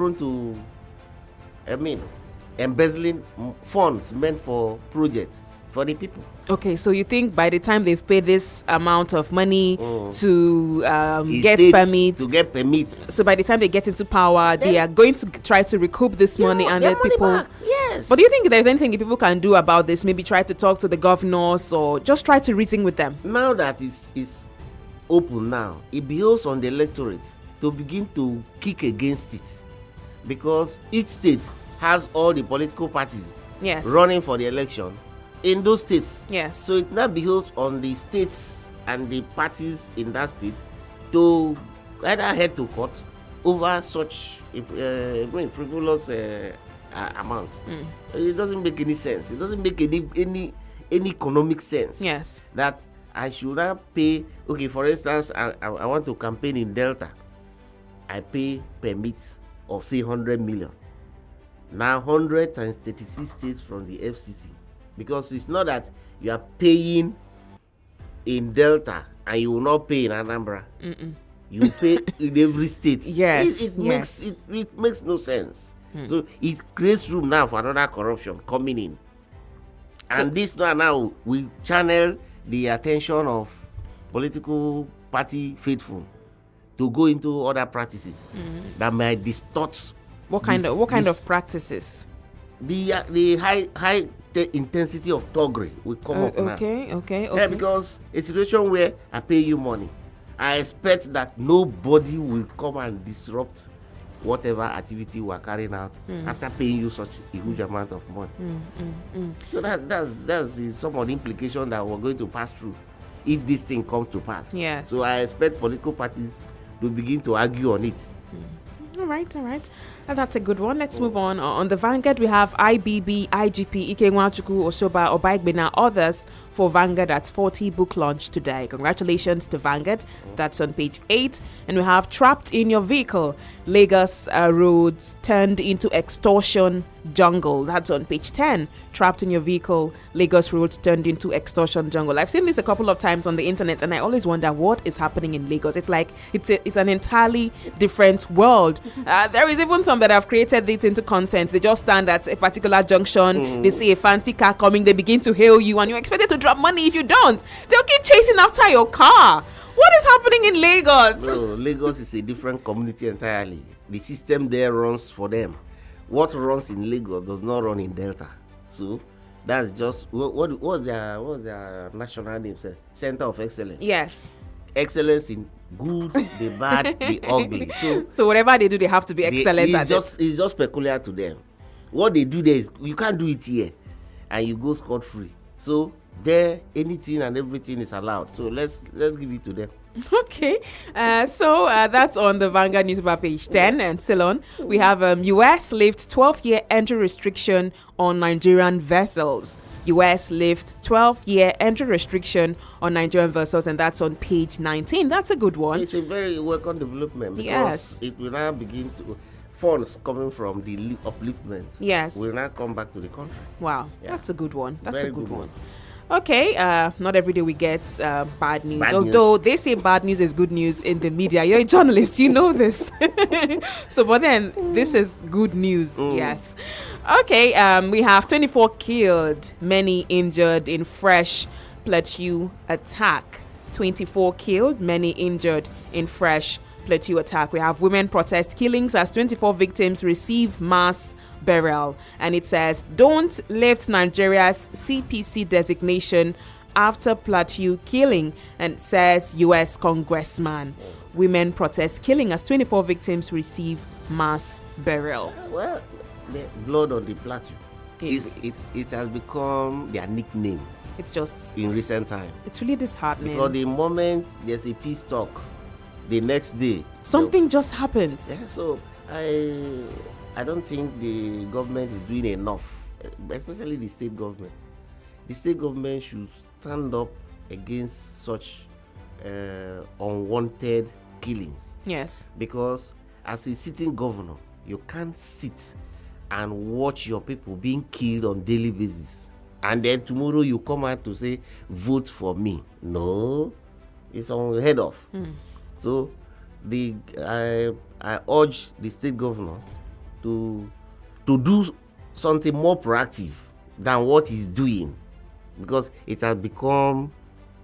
prone to, I mean, embezzling funds meant for projects for the people. Okay, so you think by the time they've paid this amount of money to get to get permit, so by the time they get into power, they are going to try to recoup this money and let people back. Yes. But do you think there's anything people can do about this? Maybe try to talk to the governors or just try to reason with them? Now that it's open now, it behoves on the electorate to begin to kick against it, because each state has all the political parties running for the election in those states. Yes. So it now behoves on the states and the parties in that state to either head to court over such frivolous amount. It doesn't make any sense. It doesn't make any economic sense. Yes. That I should not pay. Okay, for instance, I want to campaign in Delta. I pay permit of say 100 million. Now 100 times 36 states from the FCT. Because it's not that you are paying in Delta and you will not pay in Anambra. You pay in every state. Yes. It makes no sense. So it creates room now for another corruption coming in. And this now we channel the attention of political party faithful to go into other practices that might distort. What kind of practices? The high intensity of thuggery will come up now. Okay. Yeah, because a situation where I pay you money, I expect that nobody will come and disrupt whatever activity we are carrying out after paying you such a huge amount of money. So that's some of the implication that we're going to pass through if this thing comes to pass. Yes. So I expect political parties to begin to argue on it. All right. That's a good one. Let's move on. On the Vanguard, we have IBB, IGP, Ike Nwachukwu, Osoba, Obaigbe, others for Vanguard at 40 book launch today. Congratulations to Vanguard. That's on page 8. And we have Trapped in Your Vehicle, Lagos roads turned into extortion jungle. That's on page 10. Trapped in Your Vehicle, Lagos roads turned into extortion jungle. I've seen this a couple of times on the internet and I always wonder what is happening in Lagos. It's like it's an entirely different world. There is even some that have created it into content. They just stand at a particular junction, they see a fancy car coming, they begin to hail you and you're expected to drop money. If you don't, they'll keep chasing after your car. What is happening in Lagos? No, Lagos is a different community entirely. The system there runs for them. What runs in Lagos does not run in Delta. So that's just what's their national name? Center of Excellence. Yes. Excellence in good, the bad, the ugly. So whatever they do, they have to be excellent at it. It's just peculiar to them. What they do there is you can't do it here, and you go scot free. So there, anything and everything is allowed. So let's give it to them. Okay, so that's on the Vanguard newspaper page 10, and still on. We have U.S. lifts 12-year entry restriction on Nigerian vessels. U.S. lifts 12-year entry restriction on Nigerian vessels, and that's on page 19. That's a good one. It's a very welcome development because it will now begin to funds coming from the upliftment. Yes, will now come back to the country. Wow, that's a good one. That's very a good one. one. Okay, not every day we get bad news. Although they say bad news is good news in the media. You're a journalist, you know this. So, but then this is good news. Yes. Okay, we have 24 killed, many injured in fresh Plateau attack. 24 killed, many injured in fresh Plateau attack. We have women protest killings as 24 victims receive mass burial, and it says don't lift Nigeria's CPC designation after Plateau killing, and it says U.S. congressman. Women protest killing as 24 victims receive mass burial. Well, the blood on the Plateau, it has become their nickname. It's just in recent time. It's really disheartening because the moment there's a peace talk, the next day something just happens. Yeah, so I don't think the government is doing enough, especially the state government. The state government should stand up against such unwanted killings. Yes. Because as a sitting governor, you can't sit and watch your people being killed on daily basis. And then tomorrow you come out to say, vote for me. No, it's unheard of. So I urge the state governor to do something more proactive than what he's doing, because it has become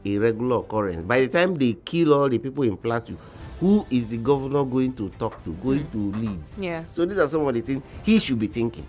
a regular occurrence. By the time they kill all the people in Plateau, who is the governor going to talk to, going to lead? Yes. So these are some of the things he should be thinking.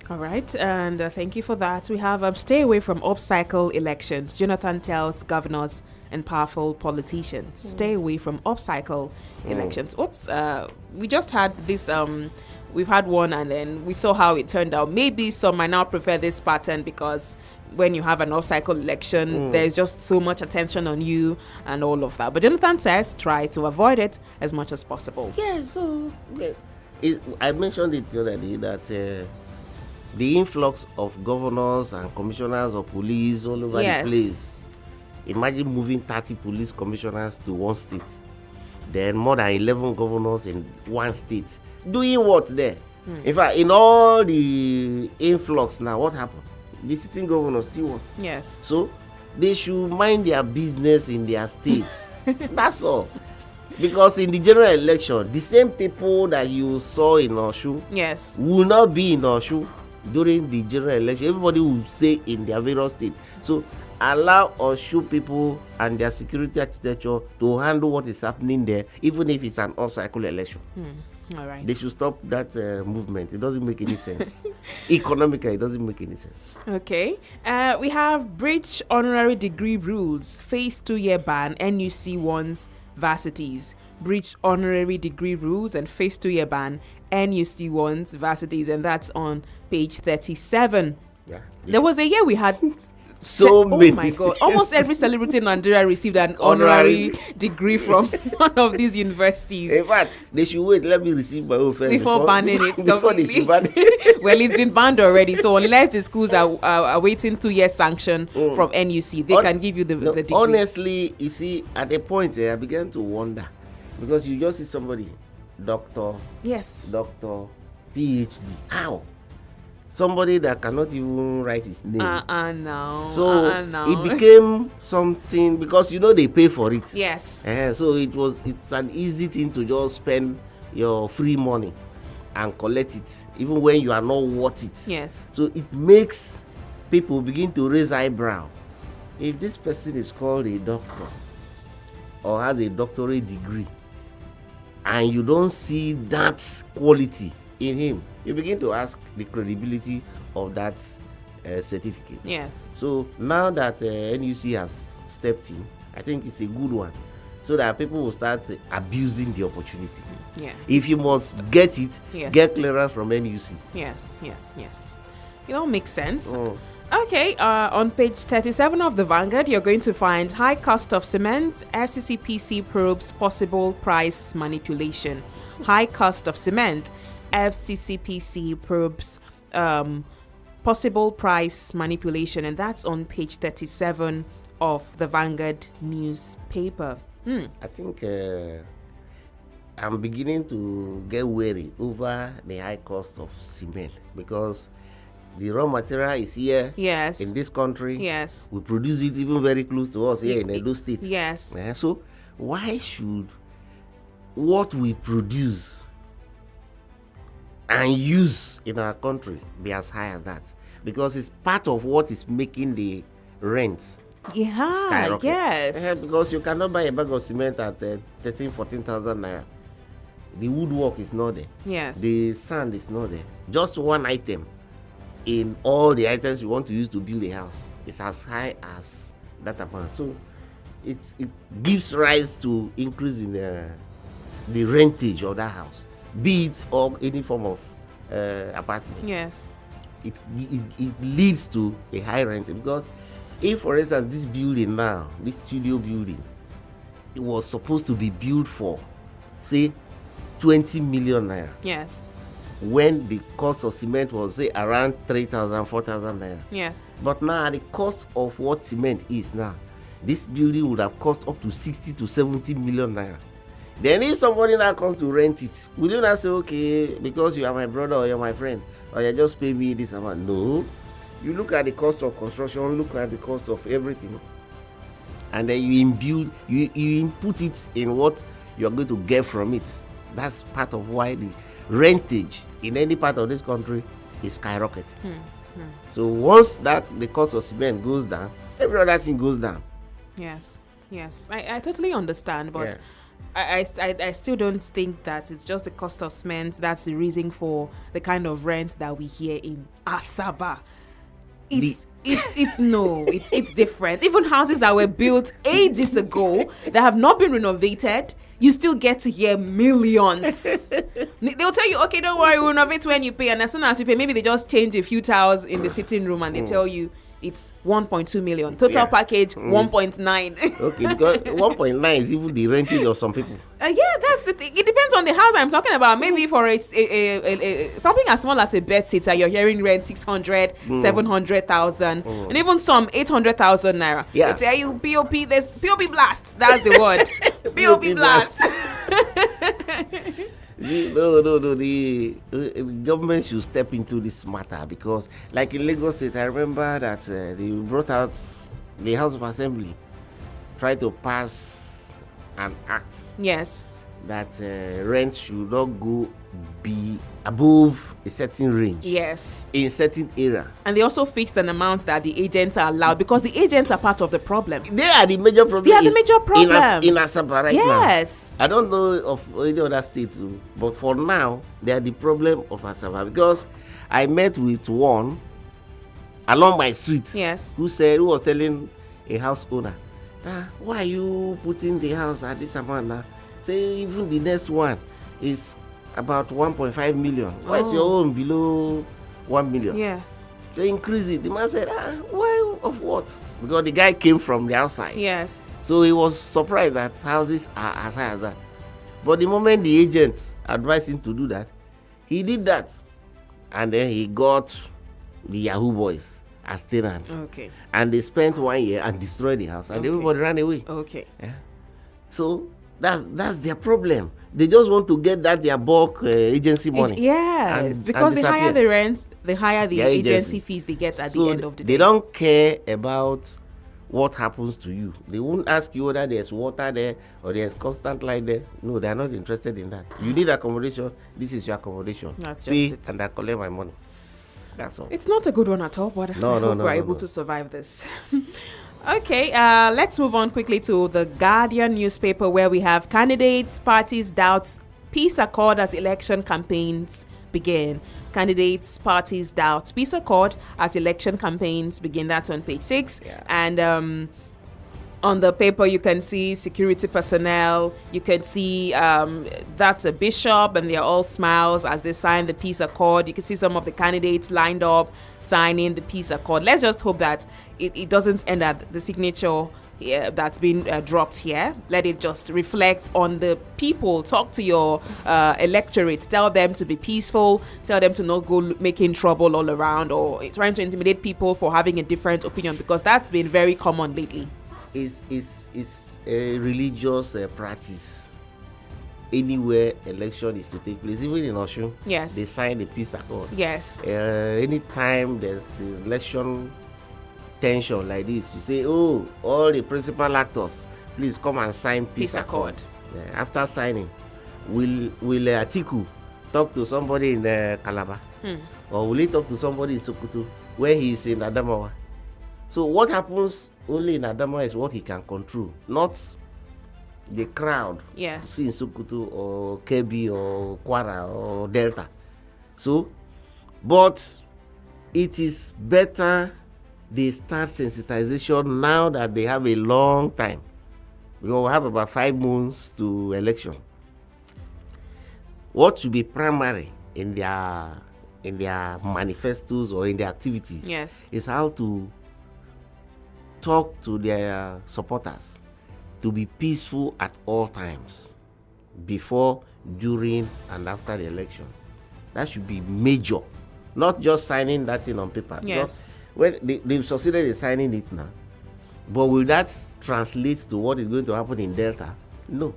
All right, and thank you for that. We have stay away from off-cycle elections. Jonathan tells governors and powerful politicians, stay away from off-cycle elections. What's we just had this we've had one, and then we saw how it turned out. Maybe some might now prefer this pattern because when you have an off-cycle election, there's just so much attention on you and all of that. But Jonathan says try to avoid it as much as possible. Yeah, so I mentioned it the other day that the influx of governors and commissioners of police all over the place. Imagine moving 30 police commissioners to one state, then more than 11 governors in one state. Doing what there? In fact, in all the influx now, what happened? The sitting governors still won. Yes. So they should mind their business in their states. That's all. Because in the general election, the same people that you saw in Oshu will not be in Oshu during the general election. Everybody will stay in their various states. So allow Oshu people and their security architecture to handle what is happening there, even if it's an off-cycle election. All right. They should stop that movement. It doesn't make any sense. Economically, it doesn't make any sense. Okay. We have breach honorary degree rules. Phase 2-year ban. NUC wants varsities. Breach honorary degree rules and phase 2-year ban. NUC wants varsities. And that's on page 37. Yeah. There was a year we had so many. Oh my God. Almost every celebrity in Nigeria received an honorary degree from one of these universities. In fact, they should wait. Let me receive my own first before banning it. Before they should ban it. Well, it's been banned already. So unless the schools are waiting 2-year sanction from NUC, they can give you the degree. Honestly, you see, at a point, I began to wonder. Because you just see somebody, doctor, PhD. How? Somebody that cannot even write his name. No. So no. it became something, because they pay for it. Yes. So it's an easy thing to just spend your free money and collect it, even when you are not worth it. Yes. So it makes people begin to raise eyebrow. If this person is called a doctor or has a doctorate degree, and you don't see that quality in him, you begin to ask the credibility of that certificate. Yes. So now that NUC has stepped in, I think it's a good one, so that people will start abusing the opportunity. Yeah. If you must get it, get clearance from NUC. Yes. It all makes sense. Okay, on page 37 of the Vanguard, you're going to find high cost of cement, FCCPC probes possible price manipulation. High cost of cement, FCCPC probes possible price manipulation, and that's on page 37 of the Vanguard newspaper. I think I'm beginning to get wary over the high cost of cement, because the raw material is here in this country. Yes. We produce it even very close to us here in Edo State. Yes. So why should what we produce and use in our country be as high as that? Because it's part of what is making the rent skyrocket. Yes. Because you cannot buy a bag of cement at 13,000-14,000 naira. The woodwork is not there. Yes. The sand is not there. Just one item in all the items you want to use to build a house is as high as that amount. So it gives rise to increase in the rentage of that house, be it or any form of apartment. Yes. It leads to a high rent, because if, for instance, this building now, this studio building, it was supposed to be built for, say, 20 million naira. Yes. When the cost of cement was, say, around 3,000, 4,000 naira. Yes. But now the cost of what cement is now, this building would have cost up to 60 to 70 million naira. Then if somebody now comes to rent it, will you not say, okay, because you are my brother or you're my friend, or you just pay me this amount? No. You look at the cost of construction, look at the cost of everything, and then you input it in what you're going to get from it. That's part of why the rentage in any part of this country is skyrocketing. So once that the cost of cement goes down, every other thing goes down. Yes. I totally understand, but I still don't think that it's just the cost of cement that's the reason for the kind of rent that we hear in ASABA. It's different. Even houses that were built ages ago that have not been renovated, you still get to hear millions. They'll tell you, okay, don't worry, we'll renovate when you pay. And as soon as you pay, maybe they just change a few tiles in the sitting room and they tell you it's 1.2 million. Total package, 1.9. Okay, because 1.9 is even the renting of some people. Yeah, that's the thing. It depends on the house I'm talking about. Maybe for a something as small as a bed sitter, you're hearing rent 600, 700,000, and even some 800,000 naira. Yeah. They tell you POP, there's POP blast. That's the word. POP blast. No. The government should step into this matter, because, like in Lagos State, I remember that they brought out the House of Assembly, tried to pass an act. Yes. That rent should not be above a certain range. Yes. In certain area. And they also fixed an amount that the agents are allowed, because the agents are part of the problem. They are the major problem. They are the major problem. In ASABA right now. Yes. I don't know of any other state, but for now, they are the problem of ASABA, because I met with one along my street. Yes. Who was telling a house owner, why are you putting the house at this amount now? Say even the next one is about 1.5 million. Why is your own below 1 million? Yes. So increase it. The man said, why, of what? Because the guy came from the outside. Yes. So he was surprised that houses are as high as that. But the moment the agent advised him to do that, he did that. And then he got the Yahoo boys as tenants. Okay. And they spent 1 year and destroyed the house. And everybody ran away. Okay. Yeah. So that's their problem. They just want to get that their bulk agency money. Yes, because the higher the rent, the higher the agency fees they get at the end of the day. They don't care about what happens to you. They won't ask you whether there's water there or there's constant light there. No, they're not interested in that. You need accommodation. This is your accommodation. That's just Pay it. and I collect my money. That's all. It's not a good one at all, but I hope we're able to survive this. Okay, let's move on quickly to the Guardian newspaper, where we have candidates, parties doubts peace accord as election campaigns begin. Candidates, parties doubt peace accord as election campaigns begin. That's on page 6. Yeah. And on the paper, you can see security personnel. You can see that's a bishop, and they're all smiles as they sign the peace accord. You can see some of the candidates lined up signing the peace accord. Let's just hope that it doesn't end at the signature that's been dropped here. Let it just reflect on the people. Talk to your electorate. Tell them to be peaceful. Tell them to not go making trouble all around or trying to intimidate people for having a different opinion, because that's been very common lately. It's a religious practice. Anywhere election is to take place, even in Osun, yes, they sign the peace accord. Yes. Anytime there's election tension like this, you say, all the principal actors, please come and sign peace accord. After signing, will Atiku talk to somebody in Calabar? Or will he talk to somebody in Sokoto where he is in Adamawa? So what happens only in Adamawa is what he can control, not the crowd. Yes. In Sokoto or Kebbi or Kwara or Delta. So, but it is better they start sensitization now that they have a long time. We will have about 5 months to election. What should be primary in their manifestos or in their activities, yes, is how to talk to their supporters to be peaceful at all times, before, during, and after the election. That should be major, not just signing that thing on paper. Yes. When they've succeeded in signing it now, but will that translate to what is going to happen in Delta? No.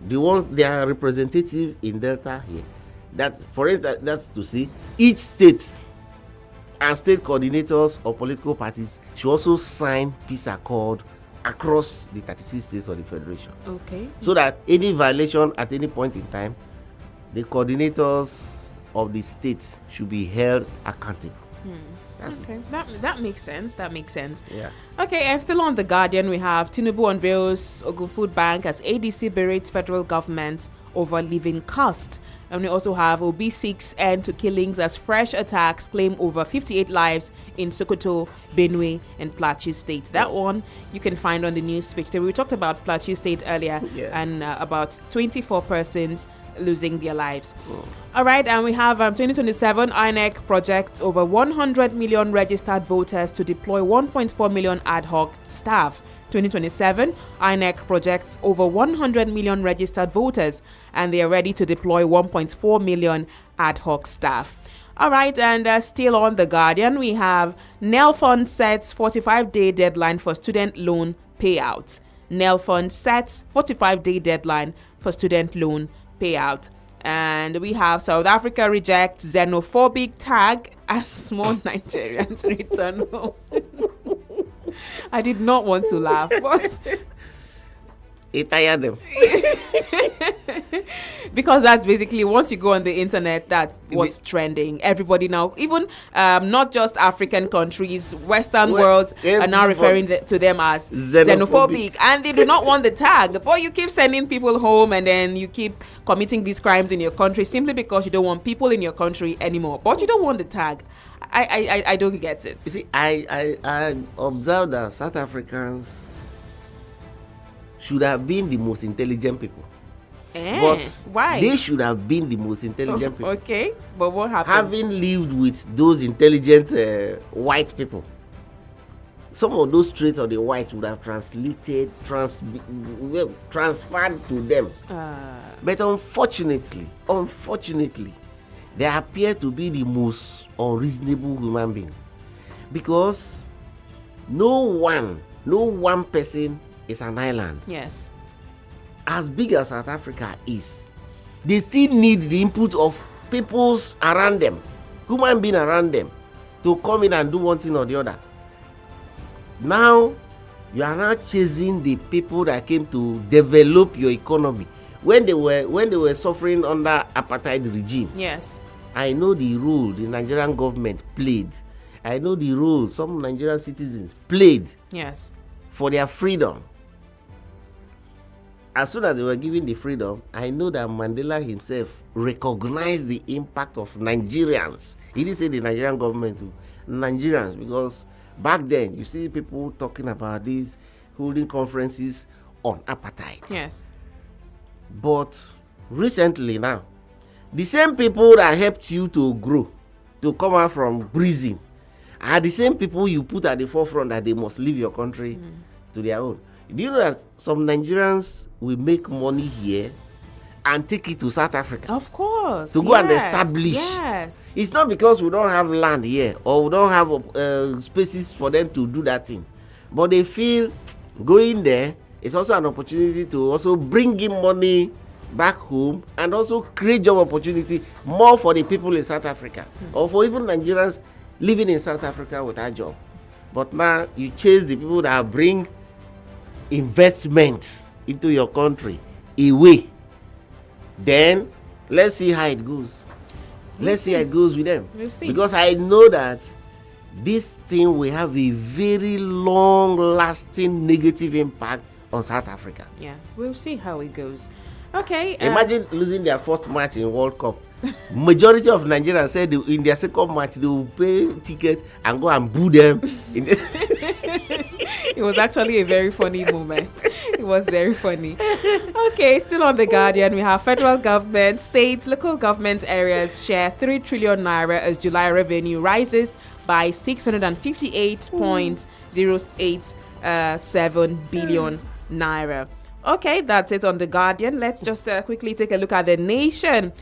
They are representative in Delta here. That, for instance, that's to see each state and state coordinators or political parties should also sign peace accord across the 36 states of the federation. Okay. So that any violation at any point in time, the coordinators of the state should be held accountable. That's Okay, that makes sense. That makes sense. Yeah. Okay, and still on The Guardian, we have Tinubu unveils Ogun Food Bank as ADC berates federal government over living cost. And we also have Obi seeks end to killings as fresh attacks claim over 58 lives in Sokoto, Benue, and Plateau State. That one you can find on the news picture. We talked about Plateau State earlier, and about 24 persons losing their lives. All right, and we have 2027 INEC projects over 100 million registered voters to deploy 1.4 million ad hoc staff. 2027, INEC projects over 100 million registered voters, and they are ready to deploy 1.4 million ad hoc staff. All right, and still on The Guardian, we have NEL Fund sets 45-day deadline for student loan payouts. NEL Fund sets 45-day deadline for student loan payout. And we have South Africa rejects xenophobic tag as small Nigerians return home. I did not want to laugh, but It tired them. because that's basically, once you go on the internet, that's what's trending. Everybody now, even not just African countries, Western worlds are now referring to them as xenophobic, and they do not want the tag. But you keep sending people home, and then you keep committing these crimes in your country simply because you don't want people in your country anymore. But you don't want the tag. I don't get it. You see, I observed that South Africans should have been the most intelligent people. But why? They should have been the most intelligent people. Okay, but what happened? Having lived with those intelligent white people, some of those traits of the whites would have transferred to them. But unfortunately, they appear to be the most unreasonable human beings, because no one person is an island. Yes. As big as South Africa is, they still need the input of peoples around them, human beings around them, to come in and do one thing or the other. Now, you are now chasing the people that came to develop your economy when they were suffering under apartheid regime. Yes. I know the role the Nigerian government played. I know the role some Nigerian citizens played. Yes. For their freedom. As soon as they were given the freedom, I know that Mandela himself recognized the impact of Nigerians. He didn't say the Nigerian government, Nigerians, because back then you see people talking about this, holding conferences on apartheid. Yes. But recently now, the same people that helped you to grow, to come out from prison, are the same people you put at the forefront that they must leave your country to their own. Do you know that some Nigerians will make money here and take it to South Africa? Of course. To go and establish. Yes. It's not because we don't have land here or we don't have spaces for them to do that thing. But they feel going there is also an opportunity to also bring in money back home and also create job opportunity more for the people in South Africa or for even Nigerians living in South Africa without job. But now you chase the people that bring investment into your country away. Then let's see how it goes. Let's see how it goes with them. We'll see. Because I know that this thing will have a very long lasting negative impact on South Africa. Yeah, we'll see how it goes. Okay. Imagine losing their first match in World Cup. Majority of Nigerians said in their second match they will pay ticket and go and boo them. It was actually a very funny moment. It was very funny. Okay, still on The Guardian, we have federal government, states, local government areas share 3 trillion naira as July revenue rises by 658.087 billion naira. Okay, that's it on The Guardian. Let's just quickly take a look at The Nation.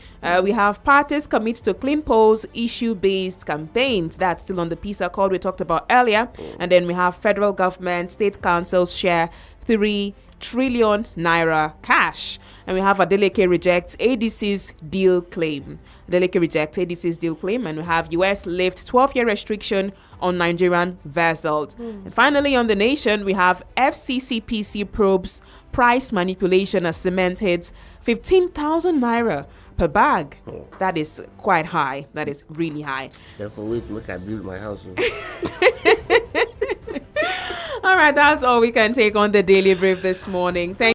We have parties commit to clean polls, issue-based campaigns. That's still on the peace accord we talked about earlier. And then we have federal government, state councils share 3 trillion naira cash. And we have Adeleke rejects ADC's deal claim. Adeleke rejects ADC's deal claim. And we have US lifts 12-year restriction on Nigerian vessels. And finally, on The Nation, we have FCCPC probes price manipulation as cement hits 15,000 naira per bag. Oh. That is quite high. That is really high. Therefore, wait, make I build my house. All right, that's all we can take on the Daily Brief this morning. Thank